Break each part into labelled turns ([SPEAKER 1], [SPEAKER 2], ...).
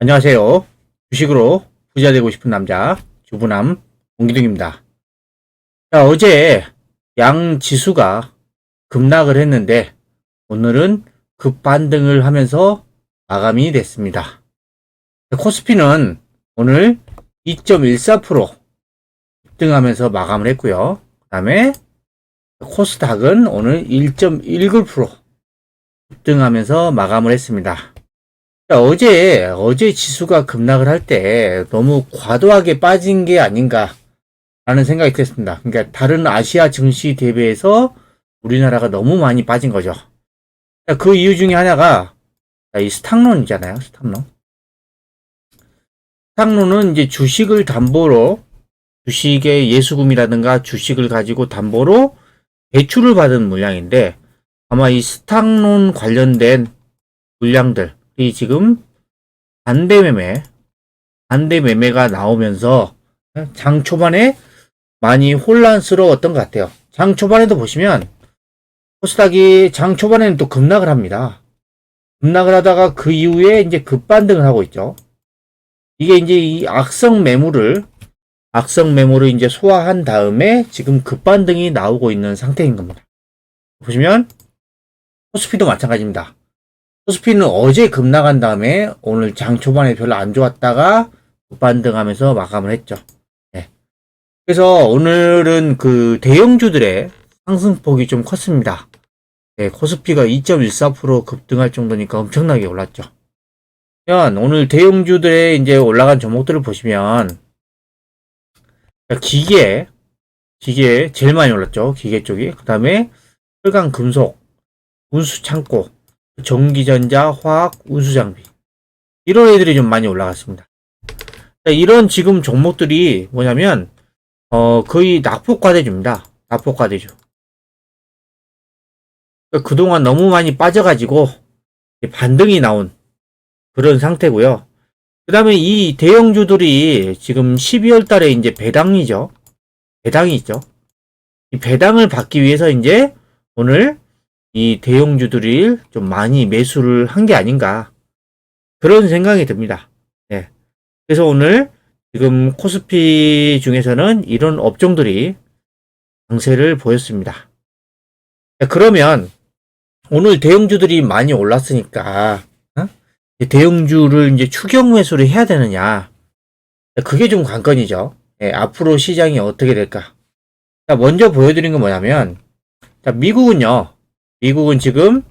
[SPEAKER 1] 안녕하세요. 주식으로 부자 되고 싶은 남자, 주부남, 공기둥입니다. 자, 어제 양 지수가 급락을 했는데, 오늘은 급반등을 하면서 마감이 됐습니다. 코스피는 오늘 2.14% 급등하면서 마감을 했고요. 그 다음에 코스닥은 오늘 1.19% 급등하면서 마감을 했습니다. 어제 지수가 급락을 할 때 너무 과도하게 빠진 게 아닌가 라는 생각이 들었습니다. 그러니까 다른 아시아 증시 대비해서 우리나라가 너무 많이 빠진 거죠. 그 이유 중에 하나가 이 스탁론이잖아요. 스탁론은 이제 주식을 담보로, 주식의 예수금이라든가 주식을 가지고 담보로 대출을 받은 물량인데, 아마 이 스탁론 관련된 물량들이 지금 반대 매매가 나오면서 장 초반에 많이 혼란스러웠던 것 같아요. 장 초반에도 보시면 코스닥이 장 초반에는 또 급락을 합니다. 급락을 하다가 그 이후에 이제 급반등을 하고 있죠. 이게 이제 이 악성 매물을 이제 소화한 다음에 지금 급반등이 나오고 있는 상태인 겁니다. 보시면 코스피도 마찬가지입니다. 코스피는 어제 급락한 다음에 오늘 장 초반에 별로 안 좋았다가 급반등하면서 마감을 했죠. 네. 그래서 오늘은 그 대형주들의 상승폭이 좀 컸습니다. 네, 코스피가 2.14% 급등할 정도니까 엄청나게 올랐죠. 오늘 대형주들의 이제 올라간 종목들을 보시면 기계 제일 많이 올랐죠. 기계 쪽이. 그 다음에 철강 금속, 운수창고, 전기전자, 화학, 운수장비 이런 애들이 좀 많이 올라갔습니다. 이런 지금 종목들이 뭐냐면 거의 낙폭과대주입니다. 낙폭과대주. 그동안 너무 많이 빠져가지고 반등이 나온 그런 상태고요. 그 다음에 이 대형주들이 지금 12월 달에 이제 배당이죠. 배당이 있죠. 이 배당을 받기 위해서 이제 오늘 이 대형주들이 좀 많이 매수를 한 게 아닌가 그런 생각이 듭니다. 네. 그래서 오늘 지금 코스피 중에서는 이런 업종들이 강세를 보였습니다. 그러면 오늘 대형주들이 많이 올랐으니까 대형주를 이제 추격 매수를 해야 되느냐, 그게 좀 관건이죠. 네, 앞으로 시장이 어떻게 될까. 먼저 보여드린 건 뭐냐면, 미국은 지금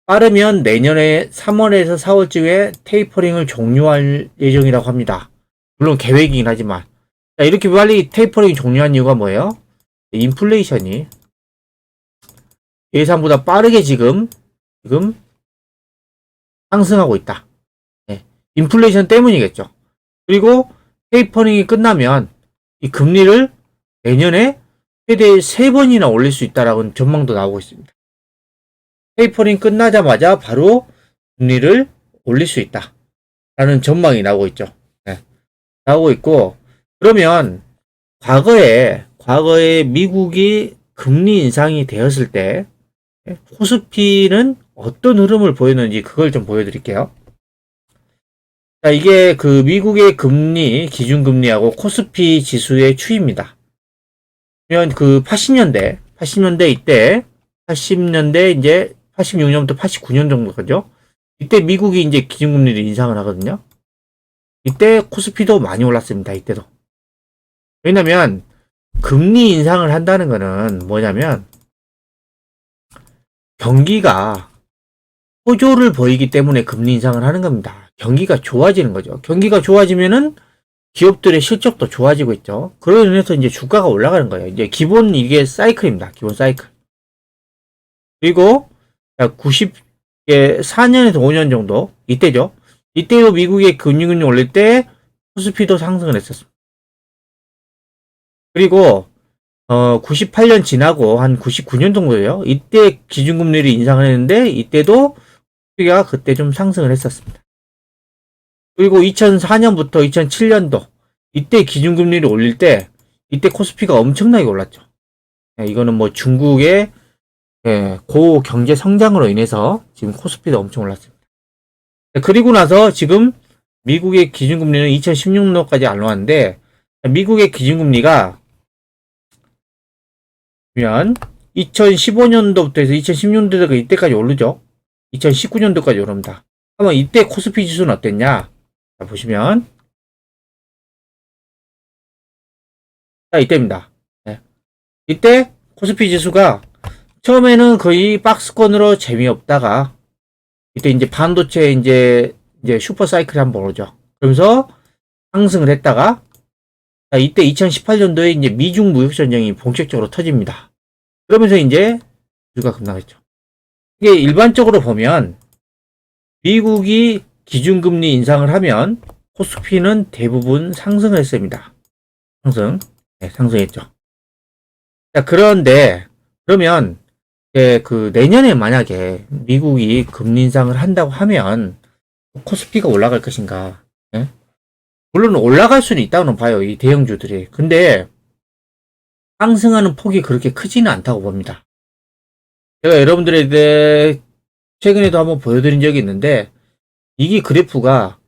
[SPEAKER 1] 빠르면 내년에 3월에서 4월쯤에 테이퍼링을 종료할 예정이라고 합니다. 물론 계획이긴 하지만. 이렇게 빨리 테이퍼링 종료한 이유가 뭐예요? 인플레이션이 예상보다 빠르게 지금 상승하고 있다. 네. 인플레이션 때문이겠죠. 그리고 테이퍼링이 끝나면 이 금리를 내년에 최대 3번이나 올릴 수 있다라는 전망도 나오고 있습니다. 테이퍼링 끝나자마자 바로 금리를 올릴 수 있다 라는 전망이 나오고 있죠. 네. 나오고 있고, 그러면 과거에 미국이 금리 인상이 되었을 때 코스피는 어떤 흐름을 보였는지 그걸 좀 보여드릴게요. 자, 이게 그 미국의 금리, 기준금리하고 코스피 지수의 추이입니다. 그러면 그 80년대 이때, 80년대 이제 86년부터 89년 정도까죠. 이때 미국이 이제 기준금리를 인상을 하거든요. 이때 코스피도 많이 올랐습니다. 이때도. 왜냐면 금리 인상을 한다는 거는 뭐냐면 경기가 호조를 보이기 때문에 금리 인상을 하는 겁니다. 경기가 좋아지는 거죠. 경기가 좋아지면은 기업들의 실적도 좋아지고 있죠. 그로 인해서 이제 주가가 올라가는 거예요. 이제 기본 이게 사이클입니다. 기본 사이클. 그리고 94년에서 5년 정도 이때죠. 이때도 미국의 금융이 올릴 때 코스피도 상승을 했었습니다. 그리고 98년 지나고 한 99년 정도예요. 이때 기준금리를 인상을 했는데 이때도 코스피가 그때 좀 상승을 했었습니다. 그리고 2004년부터 2007년도 이때 기준금리를 올릴 때 이때 코스피가 엄청나게 올랐죠. 이거는 뭐 중국의 고 경제 성장으로 인해서 지금 코스피도 엄청 올랐습니다. 그리고 나서 지금 미국의 기준금리는 2016년도까지 안 왔는데, 미국의 기준금리가, 보면, 2015년도부터 해서 2016년도가 이때까지 오르죠? 2019년도까지 오릅니다. 그러면 이때 코스피 지수는 어땠냐? 자, 보시면, 자, 이때입니다. 네. 이때 코스피 지수가 처음에는 거의 박스권으로 재미없다가, 이때 이제 반도체 이제 슈퍼 사이클이 한번 오죠. 그러면서 상승을 했다가, 자, 이때 2018년도에 이제 미중 무역 전쟁이 본격적으로 터집니다. 그러면서 이제 주가 급락했죠. 이게 일반적으로 보면 미국이 기준금리 인상을 하면 코스피는 대부분 상승을 했습니다. 네, 상승했죠. 자, 그런데 그러면 그 내년에 만약에 미국이 금리 인상을 한다고 하면 코스피가 올라갈 것인가? 네? 물론 올라갈 수는 있다고는 봐요, 이 대형주들이. 근데 상승하는 폭이 그렇게 크지는 않다고 봅니다. 제가 여러분들에게 최근에도 한번 보여드린 적이 있는데, 이게 그래프가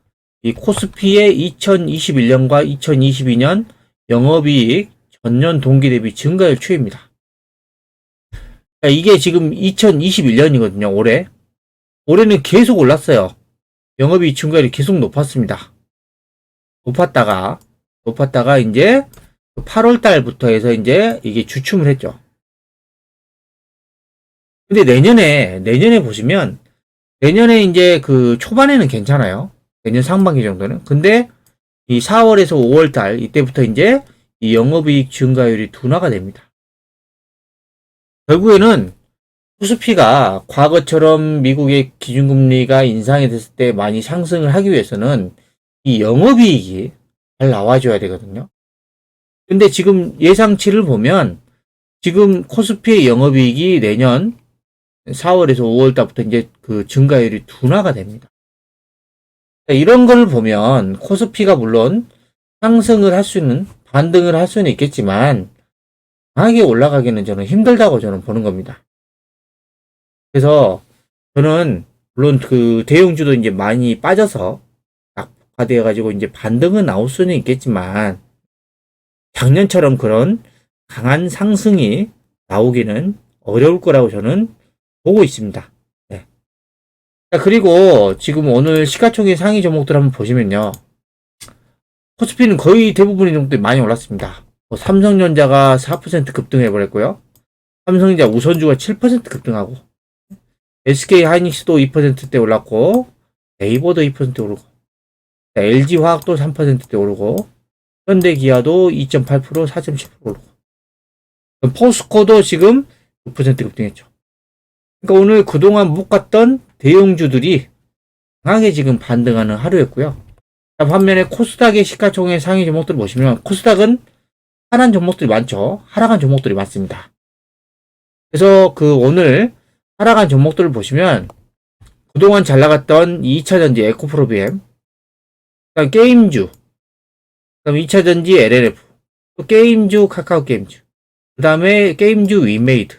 [SPEAKER 1] 이 코스피의 2021년과 2022년 영업이익 전년 동기 대비 증가율 추이입니다. 이게 지금 2021년이거든요, 올해. 올해는 계속 올랐어요. 영업이익 증가율이 계속 높았습니다. 높았다가 이제 8월 달부터 해서 이제 이게 주춤을 했죠. 근데 내년에 보시면, 내년에 이제 그 초반에는 괜찮아요. 내년 상반기 정도는. 근데 이 4월에서 5월 달, 이때부터 이제 이 영업이익 증가율이 둔화가 됩니다. 결국에는 코스피가 과거처럼 미국의 기준금리가 인상이 됐을 때 많이 상승을 하기 위해서는 이 영업이익이 잘 나와줘야 되거든요. 근데 지금 예상치를 보면 지금 코스피의 영업이익이 내년 4월에서 5월 달부터 이제 그 증가율이 둔화가 됩니다. 이런 걸 보면 코스피가 물론 상승을 할 수는, 반등을 할 수는 있겠지만 강하게 올라가기는 저는 힘들다고 저는 보는 겁니다. 그래서 저는 물론 그 대형주도 이제 많이 빠져서 낙폭화되어 가지고 이제 반등은 나올 수는 있겠지만 작년처럼 그런 강한 상승이 나오기는 어려울 거라고 저는 보고 있습니다. 네. 자, 그리고 지금 오늘 시가총액 상위 종목들 한번 보시면요. 코스피는 거의 대부분의 종목들이 많이 올랐습니다. 삼성전자가 4% 급등해버렸고요. 삼성전자 우선주가 7% 급등하고, SK 하이닉스도 2%대 올랐고, 네이버도 2% 오르고, LG화학도 3%대 오르고, 현대기아도 2.8%, 4.10% 오르고, 포스코도 지금 6% 급등했죠. 그러니까 오늘 그동안 못 갔던 대형주들이 강하게 지금 반등하는 하루였고요. 반면에 코스닥의 시가총액 상위 종목들을 보시면 코스닥은 하락한 종목들이 많죠. 하락한 종목들이 많습니다. 그래서 그 오늘 하락한 종목들을 보시면 그동안 잘 나갔던 2차전지 에코프로비엠, 그다음 게임주, 그다음 2차전지 LLF, 또 게임주 카카오게임주, 그 다음에 게임주 위메이드,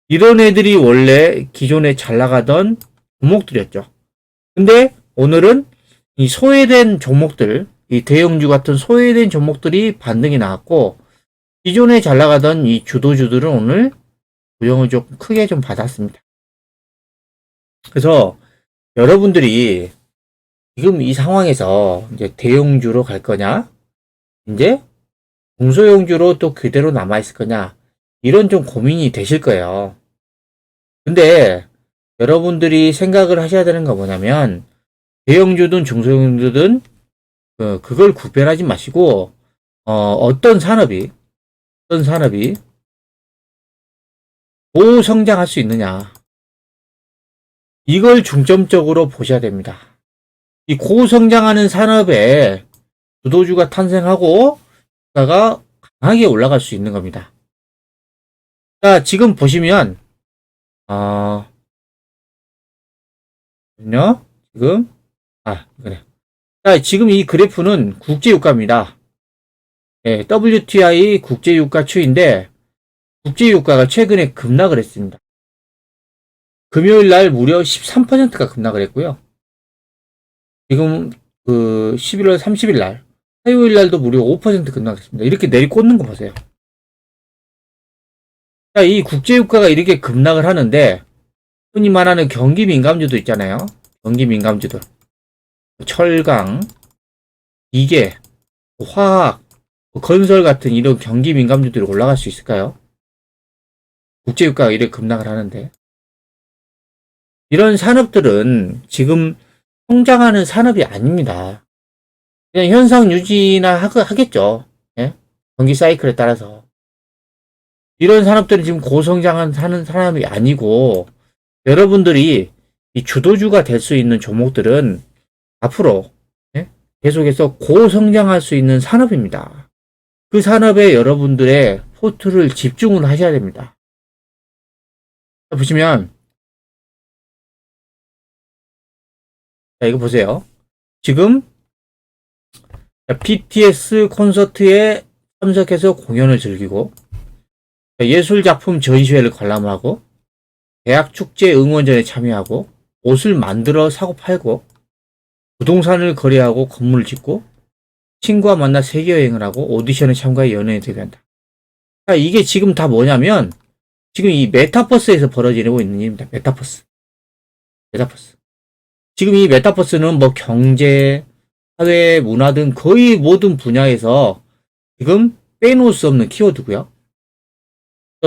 [SPEAKER 1] 이런 애들이 원래 기존에 잘 나가던 종목들이었죠. 근데 오늘은 이 소외된 종목들, 이 대형주 같은 소외된 종목들이 반등이 나왔고, 기존에 잘 나가던 이 주도주들은 오늘 부영을 좀 크게 좀 받았습니다. 그래서 여러분들이 지금 이 상황에서 이제 대형주로 갈 거냐, 이제 중소형주로 또 그대로 남아있을 거냐, 이런 좀 고민이 되실 거예요. 근데 여러분들이 생각을 하셔야 되는 거 뭐냐면, 대형주든 중소형주든 그걸 구별하지 마시고 어떤 산업이 고성장할 수 있느냐, 이걸 중점적으로 보셔야 됩니다. 이 고성장하는 산업에 주도주가 탄생하고 주가가 강하게 올라갈 수 있는 겁니다. 자, 지금 보시면 지금 그래. 자, 지금 이 그래프는 국제유가입니다. 네, WTI 국제유가 추이인데, 국제유가가 최근에 급락을 했습니다. 금요일 날 무려 13%가 급락을 했고요. 지금 그 11월 30일 날, 화요일 날도 무려 5% 급락했습니다. 이렇게 내리꽂는 거 보세요. 자, 이 국제유가가 이렇게 급락을 하는데, 흔히 말하는 경기 민감주도 있잖아요. 경기 민감주들. 철강, 기계, 화학, 건설 같은 이런 경기 민감주들이 올라갈 수 있을까요? 국제유가가 이렇게 급락을 하는데. 이런 산업들은 지금 성장하는 산업이 아닙니다. 그냥 현상 유지나 하겠죠. 예? 경기 사이클에 따라서. 이런 산업들은 지금 고성장하는 산업이 아니고, 여러분들이 이 주도주가 될 수 있는 종목들은 앞으로 예? 계속해서 고성장할 수 있는 산업입니다. 그 산업에 여러분들의 포트를 집중을 하셔야 됩니다. 보시면 자, 이거 보세요. 지금 BTS 콘서트에 참석해서 공연을 즐기고 예술작품 전시회를 관람하고 대학 축제 응원전에 참여하고 옷을 만들어 사고 팔고 부동산을 거래하고 건물을 짓고 친구와 만나 세계여행을 하고 오디션에 참가해 연예인에 데뷔한다. 자, 이게 지금 다 뭐냐면 지금 이 메타버스에서 벌어지고 있는 일입니다. 메타버스. 지금 이 메타버스는 뭐 경제, 사회, 문화 등 거의 모든 분야에서 지금 빼놓을 수 없는 키워드고요.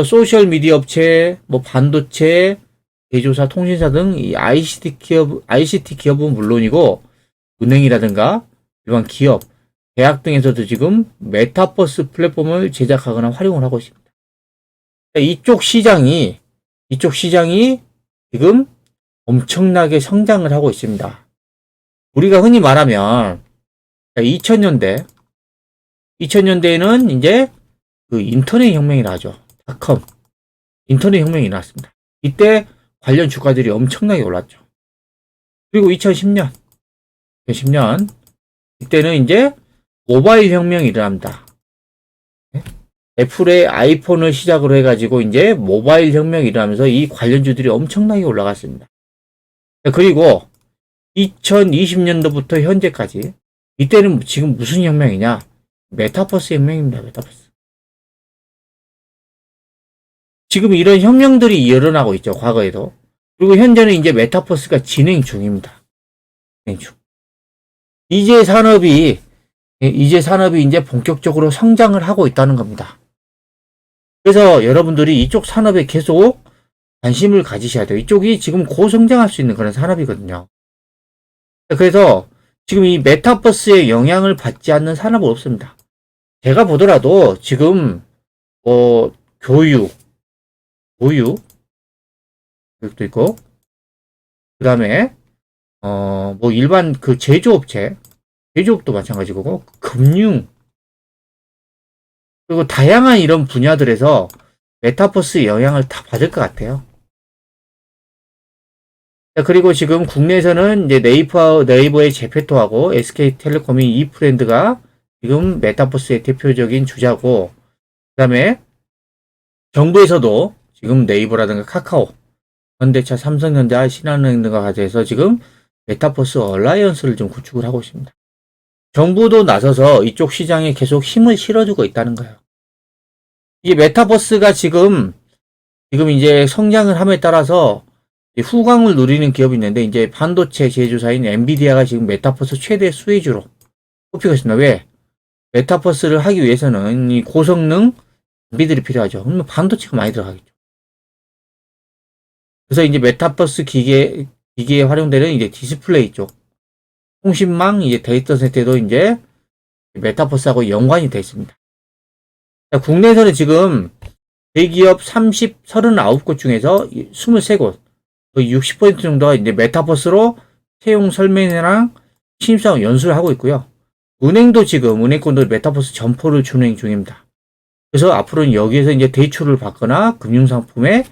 [SPEAKER 1] 소셜 미디어 업체, 뭐 반도체, 제조사, 통신사 등 이 ICT 기업은 물론이고 은행이라든가 일반 기업, 대학 등에서도 지금 메타버스 플랫폼을 제작하거나 활용을 하고 있습니다. 이쪽 시장이 지금 엄청나게 성장을 하고 있습니다. 우리가 흔히 말하면 2000년대에는 이제 그 인터넷 혁명이 나죠. 닷컴 인터넷 혁명이 나왔습니다. 이때 관련 주가들이 엄청나게 올랐죠. 그리고 2010년 이때는 이제 모바일 혁명이 일어납니다. 애플의 아이폰을 시작으로 해가지고 이제 모바일 혁명이 일어나면서 이 관련주들이 엄청나게 올라갔습니다. 그리고 2020년도부터 현재까지 이때는 지금 무슨 혁명이냐? 메타버스 혁명입니다. 메타버스. 지금 이런 혁명들이 일어나고 있죠. 과거에도. 그리고 현재는 이제 메타버스가 진행 중입니다. 진행 중. 이제 산업이 이제 본격적으로 성장을 하고 있다는 겁니다. 그래서 여러분들이 이쪽 산업에 계속 관심을 가지셔야 돼요. 이쪽이 지금 고성장할 수 있는 그런 산업이거든요. 그래서 지금 이 메타버스의 영향을 받지 않는 산업은 없습니다. 제가 보더라도 지금 교육도 있고, 그 다음에 일반 그 제조업도 마찬가지고, 금융, 그리고 다양한 이런 분야들에서 메타버스의 영향을 다 받을 것 같아요. 그리고 지금 국내에서는 이제 네이버의 제페토하고 SK텔레콤이 이 브랜드가 지금 메타버스의 대표적인 주자고, 그 다음에 정부에서도 지금 네이버라든가 카카오, 현대차, 삼성전자, 신한은행 등과 같이 해서 지금 메타버스 얼라이언스를 좀 구축을 하고 있습니다. 정부도 나서서 이쪽 시장에 계속 힘을 실어주고 있다는 거예요. 이 메타버스가 지금 이제 성장을 함에 따라서 후광을 누리는 기업이 있는데, 이제 반도체 제조사인 엔비디아가 지금 메타버스 최대 수혜주로 꼽히고 있습니다. 왜? 메타버스를 하기 위해서는 이 고성능 장비들이 필요하죠. 그러면 반도체가 많이 들어가겠죠. 그래서 이제 메타버스 기기에 활용되는 이제 디스플레이 쪽, 통신망, 이제 데이터 센터도 이제 메타버스하고 연관이 되어 있습니다. 국내에서는 지금 대기업 39곳 중에서 23곳, 거의 60% 정도가 이제 메타버스로 채용 설명회랑 신입사원 연수를 하고 있고요. 은행권도 메타버스 점포를 준행 중입니다. 그래서 앞으로는 여기에서 이제 대출을 받거나 금융상품에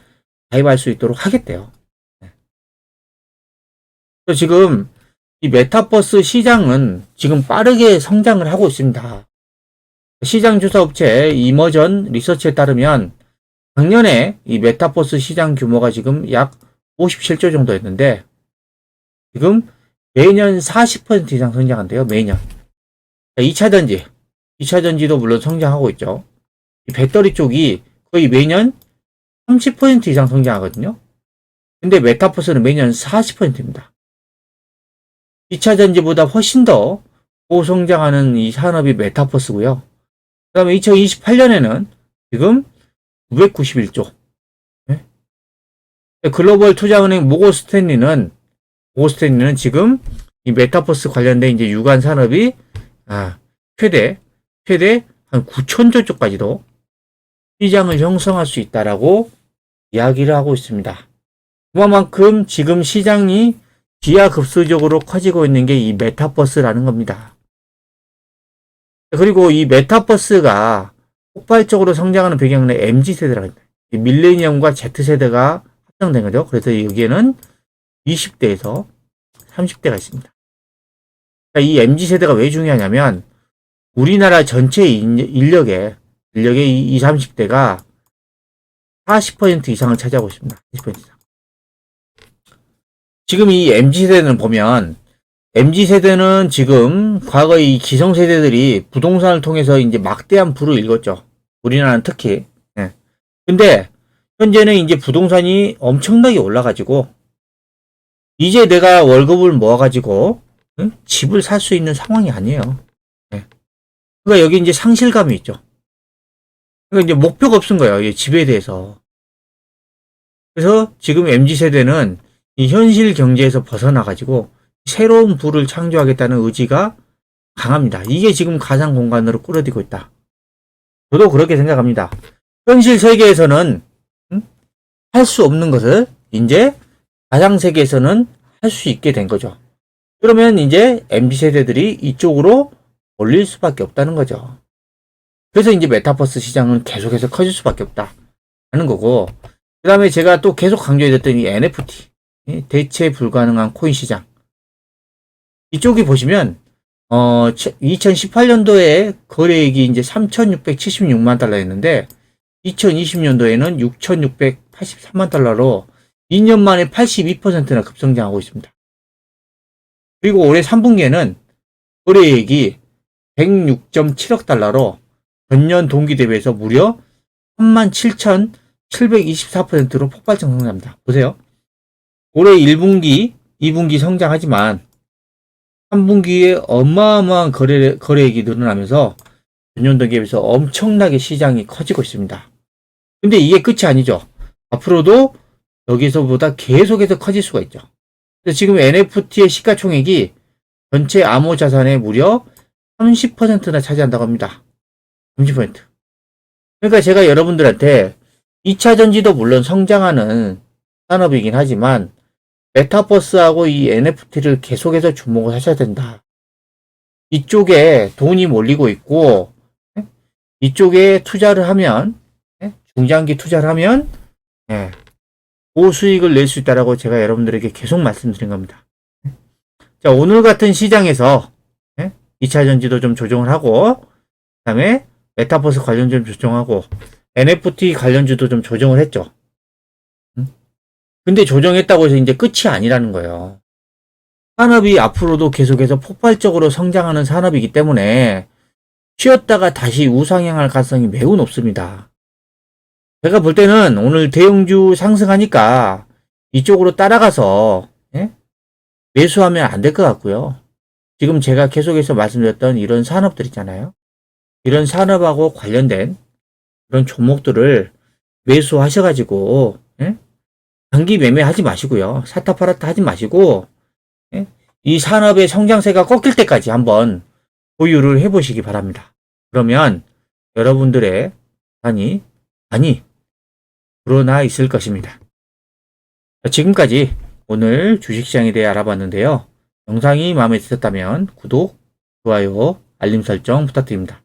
[SPEAKER 1] 가입할 수 있도록 하겠대요. 그래서 지금 이 메타버스 시장은 지금 빠르게 성장을 하고 있습니다. 시장 조사 업체 이머전 리서치에 따르면 작년에 이 메타버스 시장 규모가 지금 약 57조 정도였는데, 지금 매년 40% 이상 성장한대요. 매년. 2차전지. 2차전지도 물론 성장하고 있죠. 이 배터리 쪽이 거의 매년 30% 이상 성장하거든요. 근데 메타버스는 매년 40%입니다. 2차전지보다 훨씬 더 고성장하는 이 산업이 메타버스고요. 그 다음에 2028년에는 지금 991조. 글로벌 투자은행 모건스탠리는 지금 이 메타버스 관련된 이제 유관 산업이 최대 한 9천조 쪽까지도 시장을 형성할 수 있다라고 이야기를 하고 있습니다. 그만큼 지금 시장이 기하급수적으로 커지고 있는 게 이 메타버스라는 겁니다. 그리고 이 메타버스가 폭발적으로 성장하는 배경은 MZ세대라고 합니다. 밀레니엄과 Z세대가 합성된 거죠. 그래서 여기에는 20대에서 30대가 있습니다. 이 MZ세대가 왜 중요하냐면 우리나라 전체 인력의 20, 30대가 40% 이상을 차지하고 있습니다. 40% 이상. 지금 이 MZ세대는 보면 MZ세대는 지금 과거의 이 기성세대들이 부동산을 통해서 이제 막대한 부를 일궜죠. 우리나라는 특히. 예. 근데 현재는 이제 부동산이 엄청나게 올라가지고 이제 내가 월급을 모아가지고 집을 살 수 있는 상황이 아니에요. 예. 그러니까 여기 이제 상실감이 있죠. 그러니까 이제 목표가 없은 거예요. 이 집에 대해서. 그래서 지금 MZ세대는 이 현실 경제에서 벗어나가지고 새로운 부를 창조하겠다는 의지가 강합니다. 이게 지금 가상 공간으로 끌어들이고 있다. 저도 그렇게 생각합니다. 현실 세계에서는 할 수 없는 것을 이제 가상 세계에서는 할 수 있게 된 거죠. 그러면 이제 MZ세대들이 이쪽으로 몰릴 수밖에 없다는 거죠. 그래서 이제 메타버스 시장은 계속해서 커질 수밖에 없다 하는 거고, 그 다음에 제가 또 계속 강조해줬던 이 NFT, 대체 불가능한 코인 시장. 이쪽이 보시면 2018년도에 거래액이 이제 3,676만 달러였는데 2020년도에는 6,683만 달러로 2년 만에 82%나 급성장하고 있습니다. 그리고 올해 3분기에는 거래액이 106.7억 달러로 전년 동기 대비해서 무려 37,724%로 폭발적 성장합니다. 보세요. 올해 1분기, 2분기 성장하지만 3분기에 어마어마한 거래액이 늘어나면서 전년 동기에 비해서 엄청나게 시장이 커지고 있습니다. 근데 이게 끝이 아니죠. 앞으로도 여기서보다 계속해서 커질 수가 있죠. 그래서 지금 NFT의 시가총액이 전체 암호 자산의 무려 30%나 차지한다고 합니다. 30%. 그러니까 제가 여러분들한테 2차 전지도 물론 성장하는 산업이긴 하지만 메타버스하고 이 NFT를 계속해서 주목을 하셔야 된다. 이쪽에 돈이 몰리고 있고 이쪽에 투자를 하면 중장기 투자를 하면 고수익을 낼 수 있다라고 제가 여러분들에게 계속 말씀드린 겁니다. 자, 오늘 같은 시장에서 2차 전지도 좀 조정을 하고 그 다음에 메타버스 관련주 좀 조정하고 NFT 관련주도 좀 조정을 했죠. 근데 조정했다고 해서 이제 끝이 아니라는 거예요. 산업이 앞으로도 계속해서 폭발적으로 성장하는 산업이기 때문에 쉬었다가 다시 우상향할 가능성이 매우 높습니다. 제가 볼 때는 오늘 대형주 상승하니까 이쪽으로 따라가서 매수하면 안 될 것 같고요. 지금 제가 계속해서 말씀드렸던 이런 산업들 있잖아요. 이런 산업하고 관련된 그런 종목들을 매수하셔가지고 단기 매매하지 마시고요. 샀다 팔았다 하지 마시고 이 산업의 성장세가 꺾일 때까지 한번 보유를 해보시기 바랍니다. 그러면 여러분들의 많이 불어나 있을 것입니다. 지금까지 오늘 주식시장에 대해 알아봤는데요. 영상이 마음에 드셨다면 구독, 좋아요, 알림 설정 부탁드립니다.